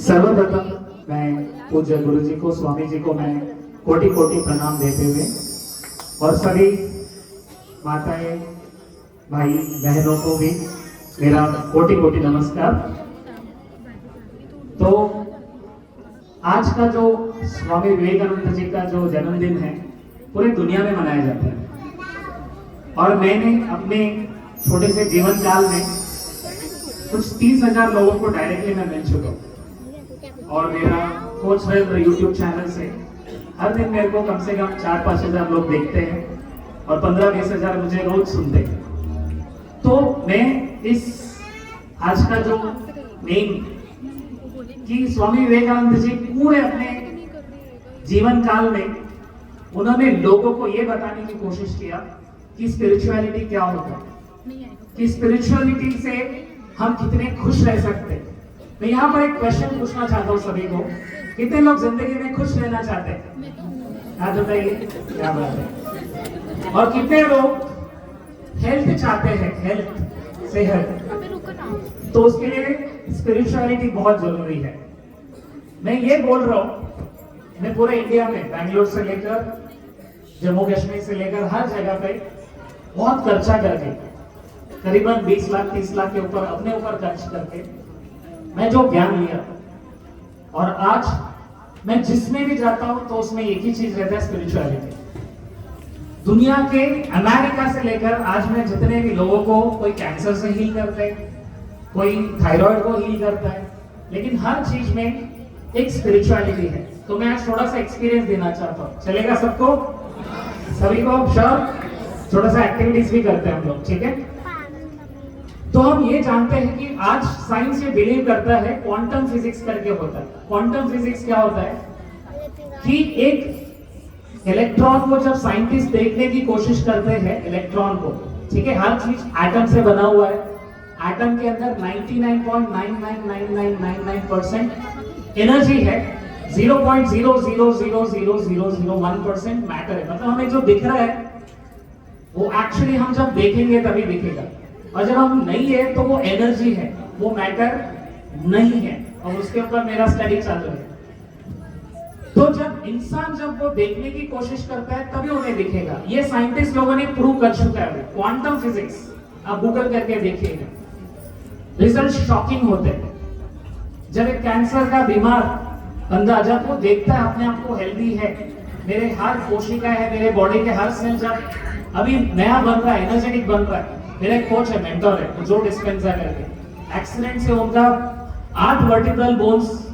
सर्वप्रथम मैं पूज्य गुरु जी को, स्वामी जी को मैं कोटि कोटि प्रणाम देते हुए और सभी माताएं, भाई बहनों को भी मेरा कोटि कोटि नमस्कार। तो आज का जो स्वामी विवेकानंद जी का जो जन्मदिन है पूरे दुनिया में मनाया जाता है और मैंने अपने छोटे से जीवन काल में कुछ 30,000 लोगों को डायरेक्टली मैं मिल चुका हूँ और मेरा कोच यूट्यूब चैनल से हर दिन मेरे को कम से कम 4-5 हजार लोग देखते हैं और 15-20 हजार मुझे रोज सुनते हैं। तो मैं इस आज का जो मेन कि स्वामी विवेकानंद जी पूरे अपने जीवन काल में उन्होंने लोगों को ये बताने की कोशिश किया कि स्पिरिचुअलिटी क्या होता है, कि स्पिरिचुअलिटी से हम कितने खुश रह सकते हैं। मैं यहाँ पर एक क्वेश्चन पूछना चाहता हूँ सभी को, कितने लोग जिंदगी में खुश रहना चाहते हैं? हाँ बताइए, क्या बात है। और कितने लोग हेल्थ चाहते हैं, हेल्थ, सेहत, तो उसके लिए स्पिरिचुअलिटी बहुत जरूरी है। मैं ये बोल रहा हूँ, मैं पूरे इंडिया में बैंगलोर से लेकर जम्मू कश्मीर से लेकर हर जगह पे बहुत खर्चा करके करीबन 20 लाख 30 लाख के ऊपर अपने ऊपर खर्च करके मैं जो ज्ञान लिया और आज मैं जिसमें भी जाता हूं तो उसमें एक ही चीज रहता है, स्पिरिचुअलिटी। दुनिया के अमेरिका से लेकर आज मैं जितने भी लोगों को, कोई कैंसर से हील करते हैं, कोई थायराइड को हील करता है, लेकिन हर चीज में एक स्पिरिचुअलिटी है। तो मैं आज थोड़ा सा एक्सपीरियंस देना चाहता हूँ, चलेगा सबको? सभी को श्योर? छोटा सा एक्टिविटीज भी करते हैं हम लोग, ठीक है? तो हम ये जानते हैं कि आज साइंस ये बिलीव करता है क्वांटम फिजिक्स करके होता है। क्वांटम फिजिक्स क्या होता है कि एक इलेक्ट्रॉन को जब साइंटिस्ट देखने की कोशिश करते हैं, इलेक्ट्रॉन को, ठीक है, हर चीज एटम से बना हुआ है, एटम के अंदर 99.999999% एनर्जी है, 0.0000001% मैटर है। मतलब हमें जो दिख रहा है वो एक्चुअली हम जब देखेंगे तभी दिखेगा, और जब हम नहीं है तो वो एनर्जी है, वो मैटर नहीं है। और उसके ऊपर मेरा स्टडी चालू है। तो जब इंसान जब वो देखने की कोशिश करता है तभी उन्हें दिखेगा। ये साइंटिस्ट लोगों ने प्रूव कर चुका है, क्वांटम फिजिक्स। आप गूगल करके देखिएगा, रिजल्ट शॉकिंग होते हैं। जब एक कैंसर का बीमार बंदा जब वो देखता है अपने आप को हेल्दी है, मेरे हर कोशिका है, मेरे बॉडी के हर सेल जब अभी नया बन रहा है, एनर्जेटिक बन रहा है। मेरा एक कोच है, मेंटर है, जो डिस्पेंसर करके, एक्सीडेंट से उनका 8 वर्टिब्रल बोन्स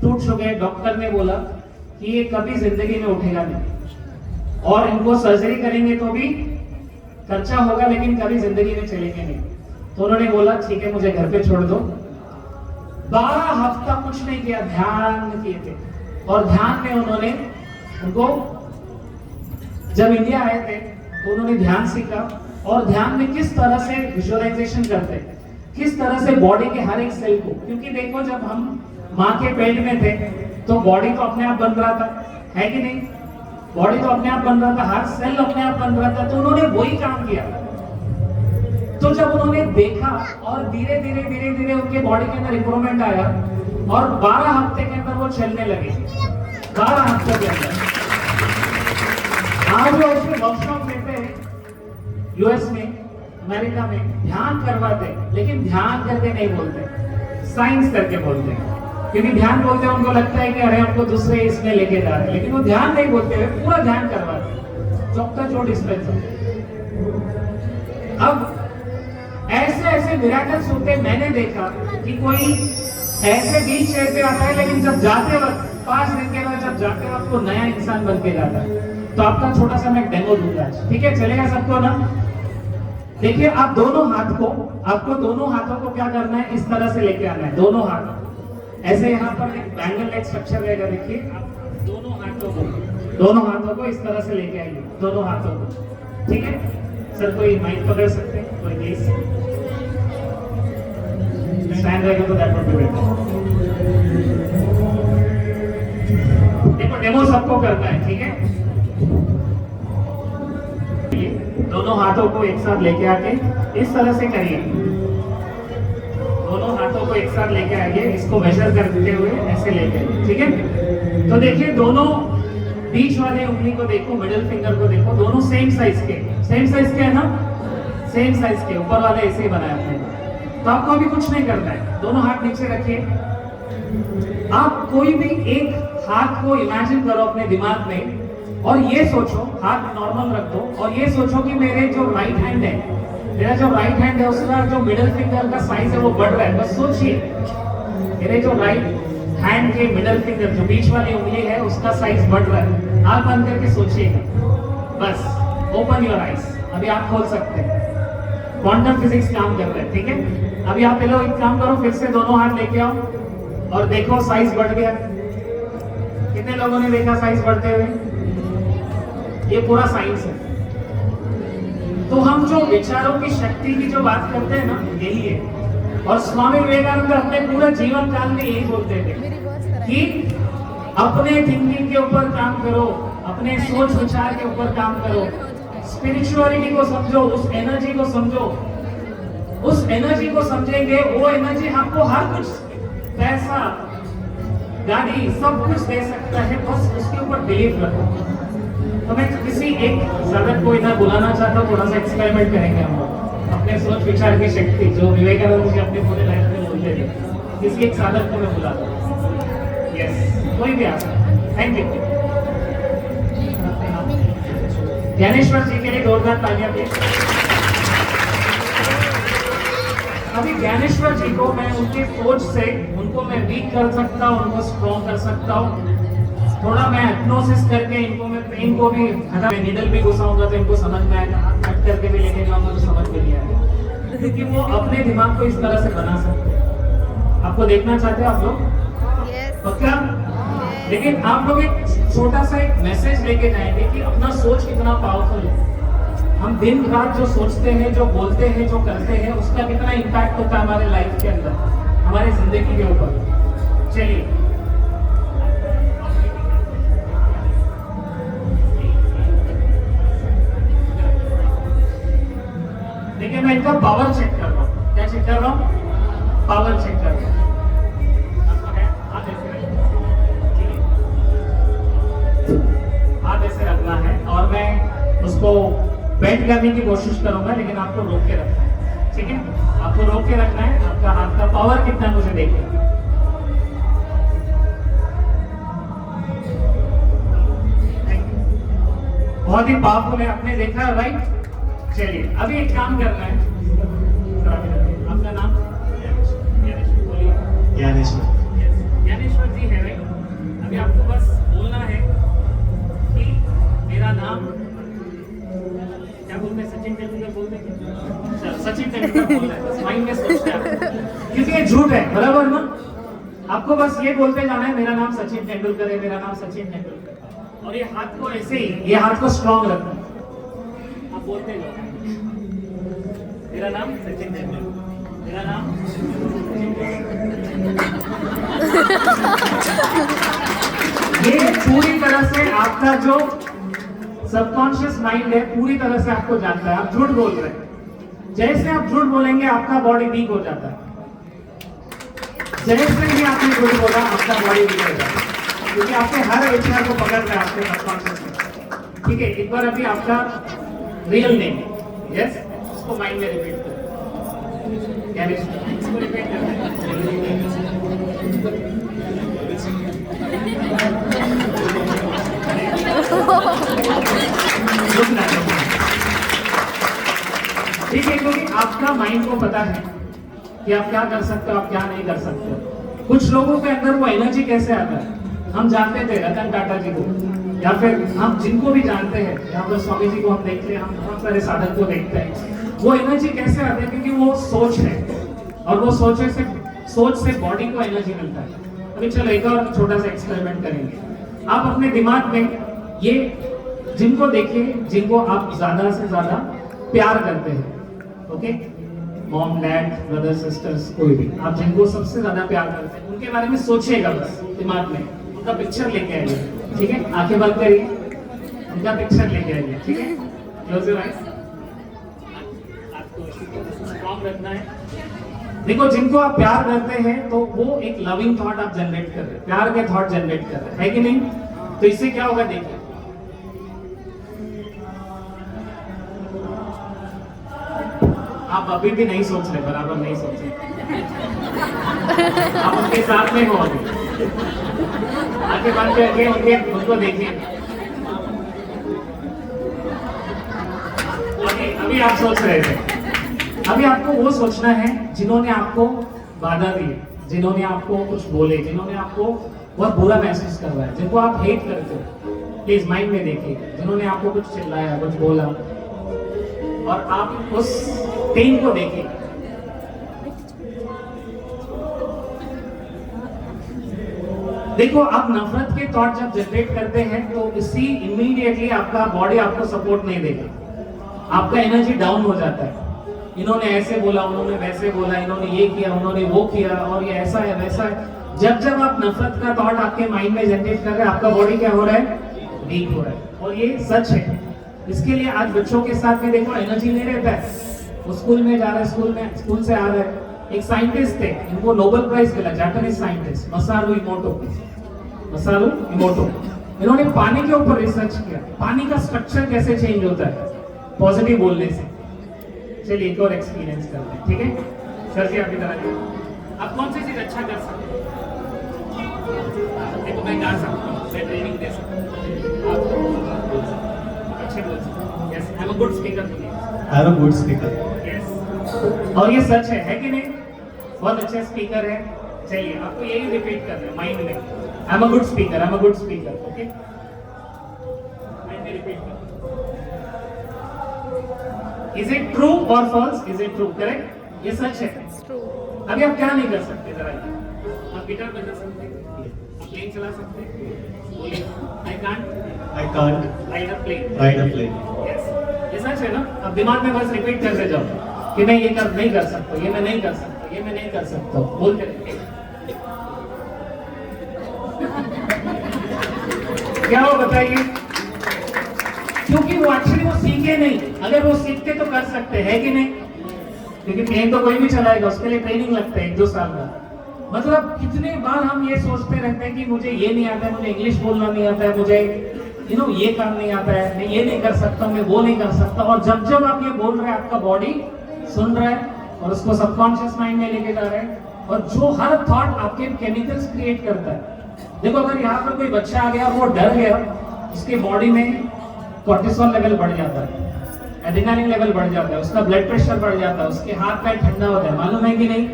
टूट चुके हैं। डॉक्टर ने बोला कि ये कभी जिंदगी में उठेगा नहीं और इनको सर्जरी करेंगे तो भी खर्चा होगा, लेकिन कभी जिंदगी में चलेंगे नहीं। तो उन्होंने बोला ठीक है, मुझे घर पे छोड़ दो। 12 हफ्ता कुछ नहीं किया, ध्यान किए थे। और ध्यान में उन्होंने उनको, जब इंडिया आए थे तो उन्होंने ध्यान सीखा और ध्यान में किस तरह से विजुअलाइजेशन करते हैं, किस तरह से बॉडी के हर एक सेल को, क्योंकि देखो जब हम माँ के पेट में थे तो बॉडी तो अपने आप बन रहा था, है कि नहीं? बॉडी तो अपने आप बन रहा था, हर सेल अपने आप बन रहा था। तो उन्होंने वही काम किया। तो जब उन्होंने देखा और धीरे धीरे धीरे धीरे उनके बॉडी के अंदर इंप्रूवमेंट आया और 12 हफ्ते के अंदर वो चलने लगे। 12 हफ्ते के अंदर आज वो उसके वर्कशॉप देते हैं यूएस में, अमेरिका में, ध्यान करवाते, लेकिन ध्यान करके नहीं बोलते, साइंस करके बोलते हैं। क्योंकि ध्यान बोलते हैं उनको लगता है कि अरे हमको दूसरे इसमें लेके जा रहे हैं, लेकिन वो ध्यान नहीं बोलते हुए पूरा ध्यान करवाते, डॉक्टर जो डिस्पेंसर। अब ऐसे ऐसे मिराकल्स होते मैंने देखा कि कोई ऐसे बीच ऐसे आता है, लेकिन जब जाते वक्त 5 दिन के बाद जब जाते वक्त वो नया इंसान बन के जाता है। तो आपका छोटा सा मैं डेमो दूंगा, ठीक है? चलेगा सबको ना? देखिए, आप दोनों हाथ को, आपको दोनों हाथों को क्या करना है, इस तरह से लेके आना है, दोनों हाथ ऐसे। यहाँ पर एक बैंगल लाइक स्ट्रक्चर रहेगा, देखिए। आप दोनों हाथों को इस तरह से लेके आइए, दोनों हाथों को, ठीक है? सर कोई माइक पकड़ सकते हैं, कोई प्लीज स्टैंड रहेगा तो दैट वुड बी बेटर। देखो, डेमो सबको करना है, ठीक है? दोनों हाथों को एक साथ लेके आके इस तरह से करिए, दोनों हाथों को एक साथ लेके आइए, इसको मेजर करते हुए ऐसे लेके आइए, ठीक है। तो देखिए दोनों बीच वाले उंगली को देखो, मिडिल फिंगर को देखो, दोनों सेम साइज के है ना, सेम साइज के, ऊपर वाले ऐसे ही बनाए हैं। तो आपको अभी कुछ नहीं करना है, दोनों हाथ नीचे रखिए। आप कोई भी एक हाथ को इमेजिन करो अपने दिमाग में और ये सोचो, हाथ नॉर्मल रख दो और ये सोचो कि मेरे जो राइट हैंड है, मेरा जो राइट हैंड है उसका जो मिडिल फिंगर का साइज है वो बढ़ रहा है। बस सोचिए मेरे जो राइट हैंड के मिडिल फिंगर जो बीच वाली उंगली है उसका साइज बढ़ रहा है। आंख बंद करके सोचिएगा, बस ओपन योर आईज। अभी आप खोल सकते हैं, क्वांटम फिजिक्स काम कर रहे हैं, ठीक है। अभी आप लोग एक काम करो, फिर से दोनों हाथ लेके आओ और देखो साइज बढ़ गया। कितने लोगों ने देखा साइज बढ़ते हुए? ये पूरा साइंस है। तो हम जो विचारों की शक्ति की जो बात करते हैं ना, यही है। और स्वामी विवेकानंद अपने पूरे जीवन काल में यही बोलते थे कि अपने थिंकिंग के ऊपर काम करो, अपने सोच विचार के ऊपर काम करो, स्पिरिचुअलिटी को समझो, उस एनर्जी को समझो। उस एनर्जी को समझेंगे, वो एनर्जी आपको हर कुछ, पैसा, गाड़ी, सब कुछ दे सकता है, बस उसके ऊपर बिलीव रखो। तो मैं किसी एक साधक को इधर बुलाना चाहता हूँ, थोड़ा सा एक्सपेरिमेंट करेंगे हम लोग अपने सोच विचार की शक्ति, जो विवेकानंद जी अपने पूरे लाइफ में बोलते थे। किसी एक साधक को मैं बुलाता हूँ। यस, कोई भी आ सकता है। Thank you. ज्ञानेश्वर जी के लिए जोरदार तालियां दें। अभी ज्ञानेश्वर जी को मैं उनकी सोच से उनको मैं वीक कर सकता हूँ, उनको स्ट्रॉन्ग कर सकता हूँ। थोड़ा मैं हिप्नोसिस करके इनको मैं पेन को भी हटा, मैं नीडल भी घुसाऊंगा तो इनको समझ में आएगा, हाथ कट करके भी लेके जाऊंगा तो समझ में नहीं आएगा, क्योंकि वो अपने दिमाग को इस तरह से बना सकते हैं। आपको देखना चाहते हैं आप लोग? पक्का? लेकिन आप लोग एक छोटा सा एक मैसेज लेके जाएंगे कि अपना सोच कितना पावरफुल है। हम दिन रात जो सोचते हैं, जो बोलते हैं, जो करते हैं, उसका कितना इम्पैक्ट होता है हमारे लाइफ के अंदर, हमारी जिंदगी के ऊपर। चलिए देखिए, मैं इनका पावर चेक कर रहा हूँ। क्या चेक कर रहा हूँ? पावर चेक कर रहा हूँ। हाथ ऐसे रखना है और मैं उसको बेंड करने की कोशिश करूंगा, लेकिन आपको रोक के रखना है, ठीक है? आपको रोक के रखना है। आपका हाथ का पावर कितना मुझे देखिए। बहुत ही पावरफुल है, आपने देखा, राइट? चलिए अभी एक काम करना है। आपका नाम? ज्ञानेश्वर जी है, राइट? अभी आपको बस बोलना है कि मेरा नाम, क्या बोलते हैं, सचिन तेंदुलकर बोलते हैं? सचिन तेंदुलकर बोलना है, बस माइंड में सोचना है, क्योंकि ये झूठ है, बराबर ना? आपको बस ये बोलते जाना है, मेरा नाम सचिन तेंदुलकर है, मेरा नाम सचिन तेंदुलकर। और ये हाथ को ऐसे ही, ये हाथ को स्ट्रॉन्ग रखना है। आप बोलते जाओ, मेरा नाम सचिन तेंदुलकर, मेरा नाम ये पूरी तरह से आपका जो सबकॉन्शियस माइंड है पूरी तरह से आपको जानता है। आप झूठ बोल रहे हैं, जैसे आप झूठ बोलेंगे आपका बॉडी वीक हो जाता है। जैसे ही आपने झूठ बोला आपका बॉडी वीक हो जाता है, क्योंकि आपके हर विचार को पकड़ रहे हैं आपके सबकॉन्शियस में, ठीक है? एक बार अभी आपका रियल नेम, यस, उसको माइंड में रिपीट करो। इसको रिपीट करना है। ठीक है, क्योंकि आपका माइंड को पता है कि आप क्या कर सकते हो, आप क्या नहीं कर सकते हो। कुछ लोगों के अंदर वो एनर्जी कैसे आता है, हम जानते थे रतन टाटा जी को, या फिर हम जिनको भी जानते हैं, यहाँ पर स्वामी जी को हम देखते हैं, हम बहुत सारे साधक को देखते हैं। वो एनर्जी कैसे आती है? क्योंकि वो सोच है, और वो सोच से बॉडी को एनर्जी मिलता है। अभी चलो एक और छोटा सा एक्सपेरिमेंट करेंगे। आप अपने दिमाग में ये जिनको देखिए, जिनको आप ज्यादा से ज्यादा प्यार करते हैं, okay, mom, dad, brother, sisters, कोई भी, आप जिनको सबसे ज्यादा प्यार करते हैं उनके बारे में सोचिएगा बस दिमाग में, उनका पिक्चर लेके आइए, ठीक है? आंखें बंद करिए, उनका पिक्चर लेके आइए, ठीक है? Close your eyes. आपको स्ट्रॉन्ग रखना है, देखो जिनको आप प्यार करते हैं तो वो एक लविंग थॉट आप जनरेट कर रहे हैं, प्यार के थॉट जनरेट कर रहे हैं, है कि नहीं? तो इससे क्या होगा देखिए, आप अभी भी नहीं सोच रहे, बराबर नहीं सोच रहे, आप उनके साथ में हो अभी, आगे बात करके उनको देखिए। अभी आप सोच रहे थे, अभी आपको वो सोचना है जिन्होंने आपको बाधा दी, जिन्होंने आपको कुछ बोले, जिन्होंने आपको बहुत बुरा महसूस करवाया, जिनको आप हेट करते हो, प्लीज माइंड में देखिए, जिन्होंने आपको कुछ चिल्लाया, कुछ बोला, और आप उस पेन को देखिए। देखो आप नफरत के थॉट जब जनरेट करते हैं तो इसी इमीडिएटली आपका बॉडी आपको सपोर्ट नहीं देगा, आपका एनर्जी डाउन हो जाता है। इन्होंने ऐसे बोला, उन्होंने वैसे बोला, इन्होंने ये किया, उन्होंने वो किया, और ये ऐसा है वैसा है। जब जब आप नफरत का थॉट आपके माइंड में जनरेट कर रहे हैं, आपका बॉडी क्या हो रहा है? वीक हो रहा है, और ये सच है। इसके लिए आज बच्चों के साथ में देखो एनर्जी नहीं रहता है, वो स्कूल में जा रहा है, स्कूल से आ रहा है। एक साइंटिस्ट थे, इनको नोबेल प्राइज मिला, जापानीज साइंटिस्ट मसारू इमोटो। इन्होंने पानी के ऊपर रिसर्च किया, पानी का स्ट्रक्चर कैसे चेंज होता है पॉजिटिव बोलने से। चलिए एक और एक्सपीरियंस करते हैं, ठीक है? सर जी आप इधर आइए, आप कौन सी चीज अच्छा कर सकते हैं? देखो मैं गा सकता हूँ, मैं ट्रेनिंग दे सकता हूँ, आप अच्छे बोल सकते हैं। Yes, I am a good speaker. I am a good speaker. Yes, और ये सच है कि नहीं? बहुत अच्छे स्पीकर है। चलिए आपको यही रिपीट करना है माइंड में, I am a good speaker, I am a good speaker, okay? Mind में रिपीट करो। Is it true or false? Is it true? Correct? ये सच है। True. अभी आप क्या नहीं कर सकते जरा ये? आप गिटार बजा सकते हैं, आप प्लेन चला सकते हैं, बोलिए I can't ride a plane. Yes. ये सच है ना? अब दिमाग में बस रिपीट करते जाओ कि मैं ये नहीं कर सकता, ये मैं नहीं कर सकता, ये मैं नहीं कर सकता, बोलते रहिए। क्या हो बताइए? क्योंकि वो एक्चुअली वो सीखे नहीं, अगर वो सीखते तो कर सकते हैं कि नहीं? क्योंकि प्लेन तो कोई भी चलाएगा, उसके लिए ट्रेनिंग लगता है 1-2 साल का। मतलब कितने बार हम ये सोचते रहते हैं कि मुझे ये नहीं आता है, मुझे इंग्लिश बोलना नहीं आता है, मुझे ये काम नहीं आता है, मैं ये नहीं कर सकता, मैं वो नहीं कर सकता। और जब जब आप ये बोल रहे हैं, आपका बॉडी सुन रहा है और उसको सबकॉन्शियस माइंड में लेके जा रहे हैं, और जो हर थॉट आपके केमिकल्स क्रिएट करता है। देखो अगर यहाँ पर कोई बच्चा आ गया और वो डर गया, उसके बॉडी में कोर्टिसोल लेवल बढ़ जाता है, एड्रेनालिन लेवल बढ़ जाता है, उसका ब्लड प्रेशर बढ़ जाता है, उसके हाथ पैर ठंडा होता है, मालूम है कि नहीं?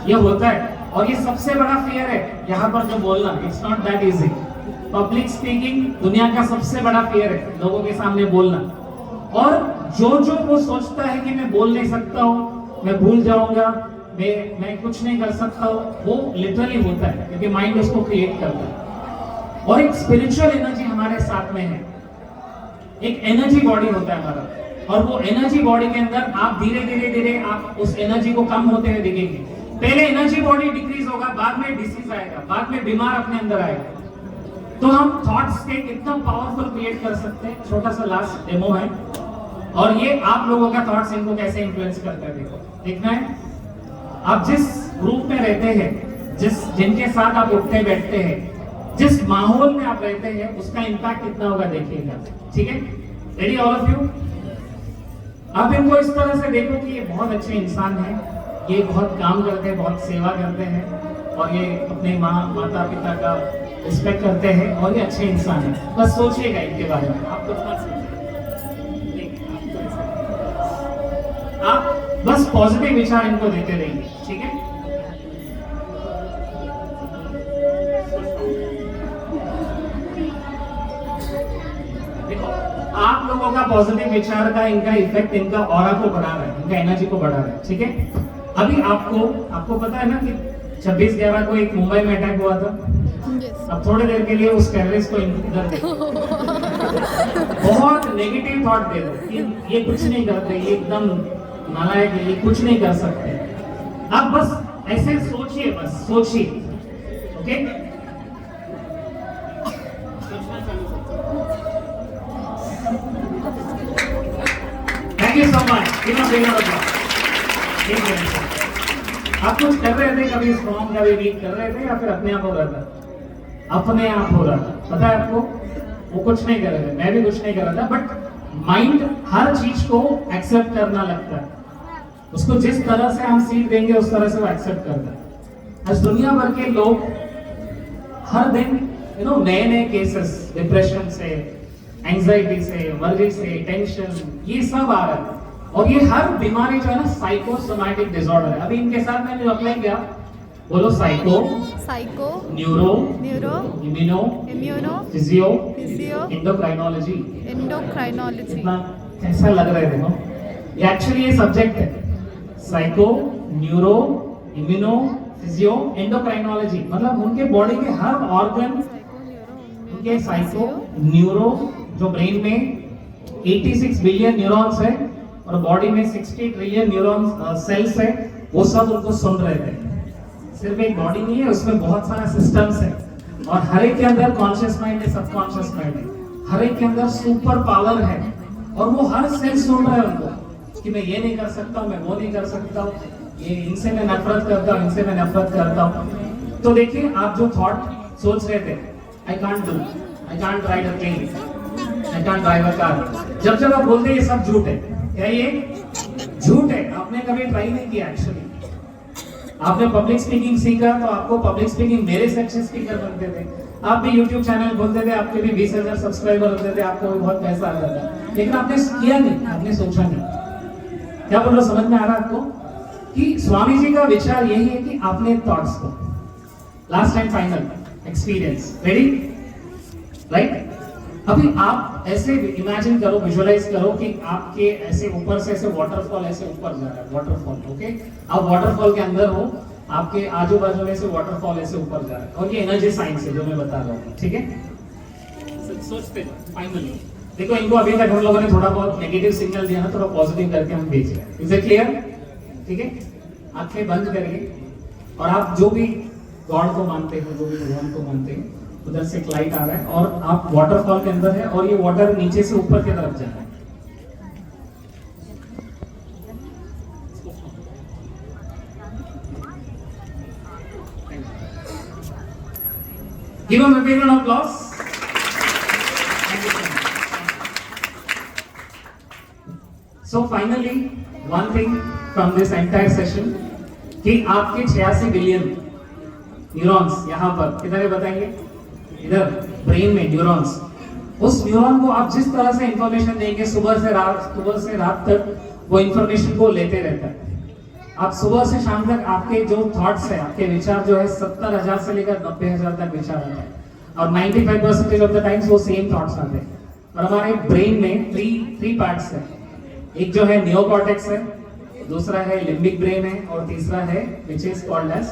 ये होता है। और ये सबसे बड़ा फियर है यहाँ पर जो बोलना, it's not that easy. Public speaking दुनिया का सबसे बड़ा फियर है, लोगों के सामने बोलना। और जो वो सोचता है कि मैं बोल नहीं सकता हूँ, मैं भूल जाऊंगा, मैं कुछ नहीं कर सकता हूँ, वो लिटरली होता है, क्योंकि माइंड उसको क्रिएट करता है। और एक स्पिरिचुअल एनर्जी हमारे साथ में है, एक एनर्जी बॉडी होता है हमारा, और वो एनर्जी बॉडी के अंदर आप धीरे आप उस एनर्जी को कम होते हुए दिखेंगे। पहले एनर्जी बॉडी डिक्रीज होगा, बाद में डिसीज आएगा, बाद में बीमार अपने अंदर आएगा। तो हम थॉट्स के कितना पावरफुल क्रिएट कर सकते हैं। छोटा सा लास्ट डेमो है, और ये आप लोगों का थॉट्स इनको कैसे इन्फ्लुएंस करता है, देखो देखना है। आप जिस ग्रुप में रहते हैं, जिनके साथ आप उठते बैठते हैं, जिस माहौल में आप रहते हैं, उसका इम्पैक्ट कितना होगा देखिएगा, ठीक है? Ready all of you? आप इनको इस तरह से देखो कि ये बहुत अच्छे इंसान हैं, ये बहुत काम करते हैं, बहुत सेवा करते हैं, और ये अपने माता पिता का रिस्पेक्ट करते हैं, और ये अच्छे इंसान हैं। बस सोचिएगा इनके बारे में, आप कुछ मत सोचिए, आप बस पॉजिटिव विचार इनको देते रहिए, ठीक है? देखो आप लोगों का पॉजिटिव विचार का इनका इफेक्ट इनका ऑरा को बढ़ा रहा है, इनका एनर्जी को बढ़ा रहा है, ठीक है? अभी आपको पता है ना कि 26/11 को एक मुंबई में अटैक हुआ था। Yes. अब थोड़ी देर के लिए उस टेररिस्ट को इधर देखो, बहुत नेगेटिव थॉट दे दो कि ये कुछ नहीं करते, ये एकदम नालायक है, ये कुछ नहीं कर सकते। अब बस ऐसे सोचिए, बस सोचिए, okay? Thank you so much. आप कुछ कर रहे थे, कभी स्ट्रॉन्ग कभी वीक कर रहे थे, या फिर अपने आप हो रहा था? अपने आप हो रहा था। पता है आपको, वो कुछ नहीं कर रहे थे, मैं भी कुछ नहीं कर रहा था, बट माइंड हर चीज को एक्सेप्ट करना लगता है। उसको जिस तरह से हम सीख देंगे उस तरह से वो एक्सेप्ट करता है। आज दुनिया भर के लोग हर दिन नए नए केसेस, डिप्रेशन से, एंजाइटी से, वर्री से, टेंशन, ये सब आ रहा है। और ये हर बीमारी जो है ना साइकोसोमैटिक डिसऑर्डर है। अभी इनके साथ मैंने अप्लाई किया, बोलो psycho, neuro, immuno, physio, endocrinology. इतना कैसा लग रहा है देखो, ये एक्चुअली ये सब्जेक्ट है। Psycho, neuro, immuno, physio, endocrinology, मतलब उनके बॉडी के हर ऑर्गन, उनके साइको, न्यूरो, जो ब्रेन में 86 बिलियन न्यूरॉन्स है और बॉडी में 60 ट्रिलियन न्यूरॉन्स सेल्स है, वो सब उनको सुन रहे थे। सिर्फ एक बॉडी नहीं है, उसमें बहुत सारा सिस्टम्स है, और हर एक के अंदर कॉन्शियस माइंड है, सबकॉन्शियस माइंड है, हर एक के अंदर सुपर पावर है, और वो हर सेल सुन रहा है उनको कि मैं ये नहीं कर सकता हूँ, मैं वो नहीं कर सकता हूँ, ये इनसे मैं नफरत करता हूँ, इनसे मैं नफरत करता हूँ। तो देखिए, आप जो थॉट सोच रहे थे, I can't do, I can't ride a plane, I can't drive a car, जब जब आप बोलते हैं ये सब झूठ है। क्या ये झूठ है? आपने कभी ट्राई नहीं किया। एक्चुअली आपने पब्लिक स्पीकिंग सीखा तो आपको पब्लिक स्पीकिंग मेरे से अच्छे स्पीकर बनते थे। आप भी YouTube चैनल बोलते थे, आपके भी 20,000 सब्सक्राइबर होते थे, आपको भी बहुत पैसा आता था, लेकिन आपने किया नहीं, आपने सोचा नहीं। क्या बोल रहा, समझ में आ रहा आपको? कि स्वामी जी का विचार यही है कि आपने थॉट्स को, last and final experience, ready, right? अभी आप ऐसे इमेजिन करो, विजुअलाइज करो कि आपके ऐसे ऊपर से ऐसे वाटरफॉल ऐसे ऊपर जा रहा है, वाटरफॉल, ओके? आप वाटरफॉल के अंदर हो, आपके आजू बाजू में से वाटरफॉल ऐसे ऊपर जा रहा है, और ये एनर्जी साइंस है जो मैं बता रहा हूँ, ठीक है? सोचते फाइनली देखो, इनको अभी तक हम लोगों ने थोड़ा बहुत नेगेटिव सिग्नल दिया ना, थोड़ा पॉजिटिव करके हम भेज रहे हैं। Is it clear? ठीक है, आंखें बंद करिए, और आप जो भी गॉड को मानते हो, जो भी भगवान को मानते हैं, उधर से लाइट आ रहा है और आप वाटरफॉल के अंदर है, और ये वाटर नीचे से ऊपर की तरफ जा रहा है। Give him a big round of applause. Thank you so much. So finally, one thing from this entire session, कि आपके 86 बिलियन न्यूरॉन्स यहाँ पर किधर है बताएंगे? इधर ब्रेन में न्यूरॉन्स, उस न्यूरॉन को आप जिस तरह से इंफॉर्मेशन देंगे, सुबह से रात तक वो इंफॉर्मेशन को लेते रहता है। आप सुबह से शाम तक आपके जो थॉट्स है, आपके विचार जो है 70,000 से लेकर 90,000 तक विचार आते हैं, और 95% ऑफ द टाइम्स वो सेम थॉट्स आते हैं। और हमारे ब्रेन में थ्री पार्ट्स है, एक जो है नियोकॉर्टेक्स है, दूसरा है लिम्बिक ब्रेन है, और तीसरा है which is called as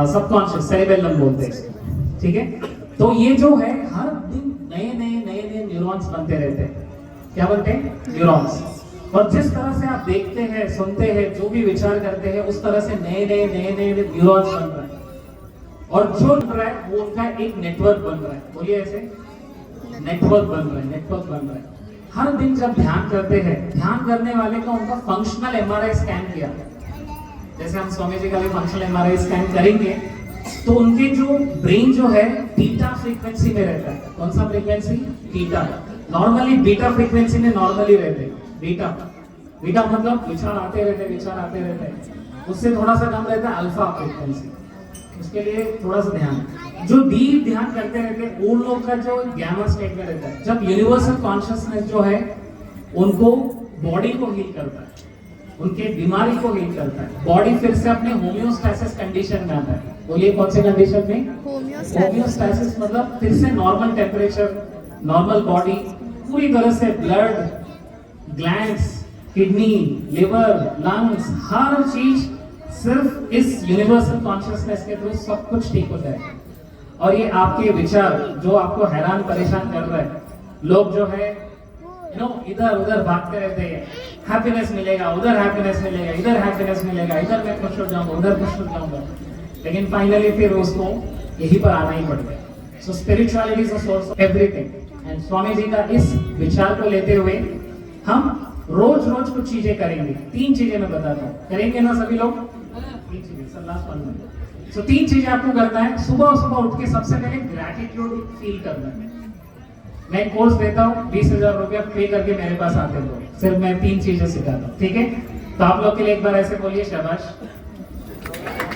subconscious cerebellum बोलते हैं, ठीक है? तो ये जो है हर दिन नए नए न्यूरॉन्स बनते रहते हैं। क्या बनते हैं? न्यूरॉन्स। और जिस तरह से आप देखते हैं, सुनते हैं, जो भी विचार करते हैं, उस तरह से नए नए न्यूरॉन्स बन रहे हैं, और जो बन रहा है वो उनका एक नेटवर्क बन रहा है। बोलिए ऐसे, नेटवर्क बन रहा है। हर दिन जब ध्यान करते हैं, ध्यान करने वाले का उनका फंक्शनल एमआरआई स्कैन किया, जैसे हम स्वामी जी का भी फंक्शनल एमआरआई स्कैन करेंगे, तो उनके जो ब्रेन जो है थीटा फ्रीक्वेंसी में रहता है। कौन सा frequency? Theta. Normally beta frequency में नॉर्मली रहते हैं। बीटा मतलब विचार आते रहते हैं, उससे थोड़ा सा कम रहता है अल्फा फ्रीक्वेंसी। उसके लिए थोड़ा सा ध्यान, जो डीप ध्यान करते रहते हैं उन लोग का जो गैमा स्टेट में रहता है, जब यूनिवर्सल कॉन्शियसनेस जो है उनको बॉडी को हील करता है, उनके बीमारी को हील करता है, बॉडी फिर से अपने होम्योस्टैसिस कंडीशन में आता है। बोलिए कौन से कंडीशन में? होम्योस्टैसिस मतलब फिर से नॉर्मल टेम्परेचर, नॉर्मल बॉडी, पूरी तरह से blood, glands, kidney, liver, lungs, हर चीज सिर्फ इस यूनिवर्सल कॉन्शियसनेस के थ्रू सब कुछ ठीक हो जाएगा। और ये आपके विचार जो आपको हैरान परेशान कर रहा है, लोग जो है इधर उधर भागते रहते हैं, हैप्पीनेस मिलेगा, उधर हैप्पीनेस मिलेगा, इधर हैप्पीनेस मिलेगा, इधर मैं खुश हो जाऊंगा, उधर खुश हो जाऊंगा, लेकिन फाइनली फिर उसको यहीं पर आना ही पड़ेगा। So spirituality is the source of everything. And Swami ji का इस विचार को लेते हुए हम रोज कुछ चीजें करेंगे। 3 चीजें मैं बताता हूँ, करेंगे ना सभी लोग? तीन चीजें सर, लास्ट 1 मिनट। सो 3 चीजें आपको करना है। सुबह सुबह उठ के सबसे पहले ग्रैटिट्यूड फील करना है। मैं एक कोर्स देता हूँ, 20,000 रुपया पे करके मेरे पास आते हो, सिर्फ मैं 3 चीजें सिखाता हूँ, ठीक है? तो आप लोग के लिए एक बार ऐसे बोलिए शाबाश।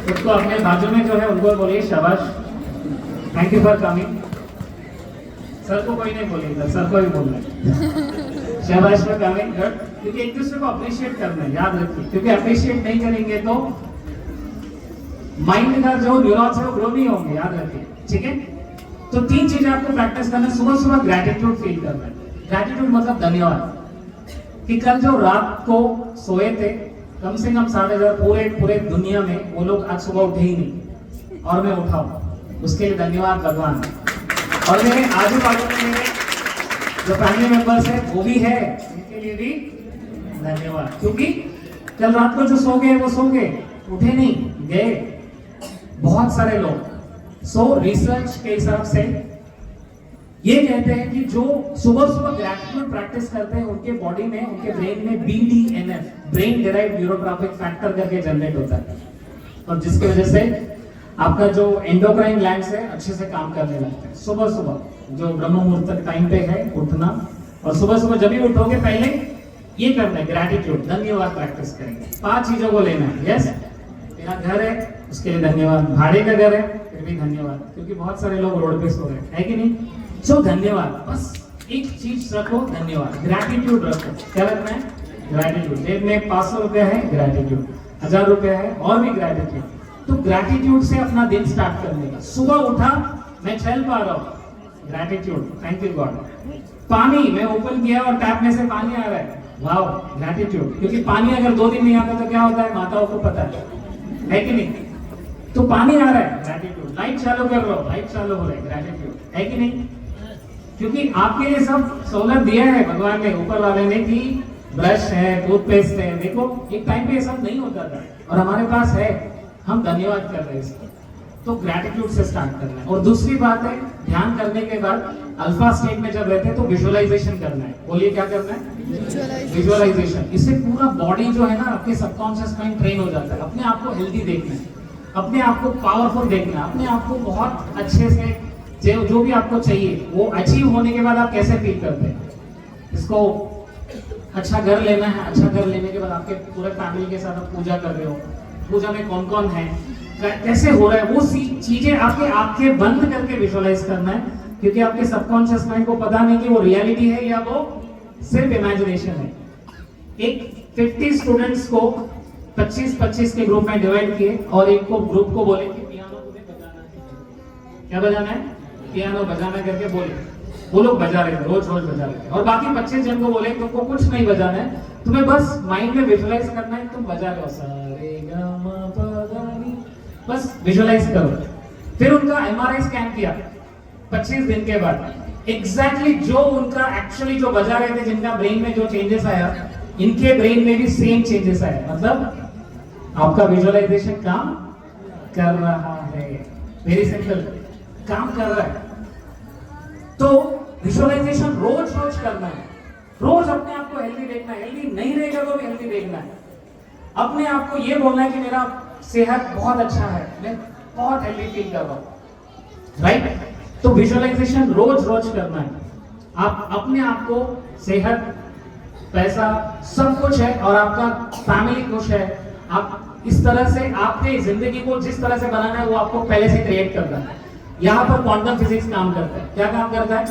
उसको अपने बाजू में जो है उनको बोलिए शाबाश, thank you for coming. Sir को कोई नहीं बोलेगा, सर को ही बोलना है शाबाश फॉर कमिंग, गुड। क्योंकि एक दूसरे को अप्रिशिएट करना है, याद रखिए, क्योंकि अप्रिशिएट नहीं करेंगे तो माइंड का जो न्यूरॉन्स है वो ग्रो नहीं होंगे, याद रखिए, ठीक है? तो 3 चीजें आपको प्रैक्टिस करना है। सुबह सुबह ग्रैटिट्यूड फील करना है। ग्रैटिट्यूड मतलब धन्यवाद, कि कल जो रात को सोए थे कम से कम 8,500 पूरे दुनिया में, वो लोग आज सुबह उठे ही नहीं और मैं उठा हूं, उसके लिए धन्यवाद भगवान। और मेरे आजू बाजू में मेरे जो फैमिली मेंबर्स है वो भी है, उनके लिए भी धन्यवाद, क्योंकि कल रात को जो सो गए वो सो गए, उठे नहीं गए बहुत सारे लोग। सो रिसर्च के हिसाब से ये कहते हैं कि जो सुबह सुबह ग्रैटिट्यूड प्रैक्टिस करते हैं उनके बॉडी में, उनके ब्रेन में BDNF, brain derived neurotrophic factor करके जनरेट होता है, और जिसकी वजह से आपका जो एंडोक्राइन ग्लैंड्स है अच्छे से काम करने लगते हैं। सुबह सुबह जो ब्रह्म मुहूर्त टाइम पे है उठना, और सुबह सुबह जब भी उठोगे पहले ये करना है, ग्रैटिट्यूड, धन्यवाद प्रैक्टिस करेंगे। 5 चीजों को लेना है। यस, मेरा घर है उसके लिए धन्यवाद, भाड़े का घर है फिर भी धन्यवाद, क्योंकि बहुत सारे लोग रोड पे सो रहे हैं, है कि नहीं? सो धन्यवाद, बस एक चीज रखो, धन्यवाद, ग्रैटिट्यूड रखो। क्या रखना है? ग्रैटिट्यूड। जेब में 500 रुपया है, ग्रैटिट्यूड, 1000 रुपया है और भी ग्रैटिट्यूड। तो ग्रैटिट्यूड से अपना दिन स्टार्ट करने का। सुबह उठा, मैं चल पा रहा हूँ, ग्रैटिट्यूड, थैंक यू गॉड। पानी मैं ओपन किया और टैप में से पानी आ रहा है, वाओ, ग्रैटिट्यूड, क्योंकि पानी अगर 2 दिन नहीं आता तो क्या होता है, माताओं को पता है कि नहीं? तो पानी आ रहा है, ग्रैटिट्यूड। लाइट चालू कर रहा हूं, लाइट चालू हो रहा है, ग्रैटिट्यूड, है कि नहीं? क्योंकि आपके लिए सब सहूलत दिया है भगवान ने, ऊपर वाले ने, कि ब्रश है, टूथपेस्ट है। देखो एक टाइम पे ये सब नहीं होता था और हमारे पास है, हम धन्यवाद कर रहे हैं इसका। तो ग्रैटिट्यूड से स्टार्ट करना है। और दूसरी बात है, ध्यान करने के बाद अल्फा स्टेट में जब रहते हैं तो विजुअलाइजेशन करना है। बोलिए क्या करना है? विजुअलाइजेशन। इससे पूरा बॉडी जो है ना, आपके सबकॉन्शियस माइंड ट्रेन हो जाता है। अपने आप को हेल्दी देखना है, अपने आप को पावरफुल देखना है, अपने आप को बहुत अच्छे से, जो भी आपको चाहिए वो अचीव होने के बाद आप कैसे फील करते हैं। इसको अच्छा घर लेना है, अच्छा घर लेने के बाद आपके पूरे फैमिली के साथ आप पूजा कर रहे हो, पूजा में कौन कौन है, कैसे हो रहा है, वो चीजें आपके आंखें बंद करके विजुअलाइज करना है, क्योंकि आपके सबकॉन्शियस माइंड को पता नहीं कि वो रियलिटी है या वो सिर्फ इमेजिनेशन है। एक 50 स्टूडेंट्स को 25-25 के ग्रुप में डिवाइड किए और एक को ग्रुप को बोले कि पियानो तुम्हें बजाना है। क्या बजाना है? पियानो बजाना करके बोले, वो लोग बजा रहे थे, रोज रोज बजा रहे थे। और बाकी 25 जन को बोले तुमको कुछ नहीं बजाना है, तुम्हें बस माइंड में विजुअलाइज करना है, तुम बजा रहे हो सारे गा मा पा धा नी, बस विजुअलाइज करो। फिर उनका MRI स्कैन किया 25 दिन के बाद। एग्जैक्टली जो उनका एक्चुअली जो बजा रहे थे, जिनका ब्रेन में जो चेंजेस आया, इनके ब्रेन में भी सेम चेंजेस आए। मतलब आपका विजुअलाइजेशन काम कर रहा है, वेरी सिंपल, काम कर रहा है। तो विजुअलाइजेशन रोज रोज करना है, रोज अपने आप को हेल्दी देखना है। हेल्दी नहीं रहेगा तो भी हेल्दी देखना है। अपने आप को ये बोलना है कि मेरा सेहत बहुत अच्छा है, मैं बहुत हेल्दी फील कर रहा हूं, राइट? तो विजुअलाइजेशन रोज रोज करना है। आप अपने आप को, सेहत, पैसा, सब कुछ है और आपका फैमिली खुश है। आप इस तरह से आपने जिंदगी को जिस तरह से बनाना है वो आपको पहले से क्रिएट करना है। यहाँ पर क्वांटम फिजिक्स काम करता है। क्या काम करता है?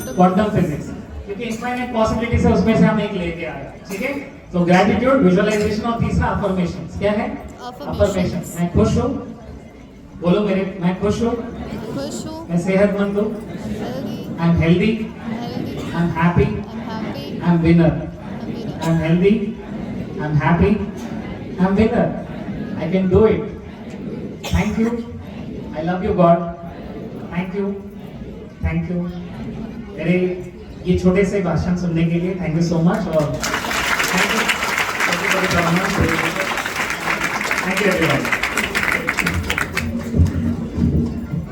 क्वांटम फिजिक्स, क्योंकि इनफाइनाइट पॉसिबिलिटीज है, उसमें से हम एक लेके आए, ठीक है? तो ग्रैटिट्यूड, विजुअलाइजेशन और तीसरा अफर्मेशन। क्या है? अफर्मेशन। मैं खुश हूँ, बोलो मेरे, मैं खुश हूँ, मैं सेहतमंद हूँ, I am healthy, I am happy, I am winner, I am healthy, I am happy, I am winner, I can do it, thank you, I love you God, thank you, thank you. मेरे ये छोटे से भाषण सुनने के लिए thank you so much. और thank you everyone.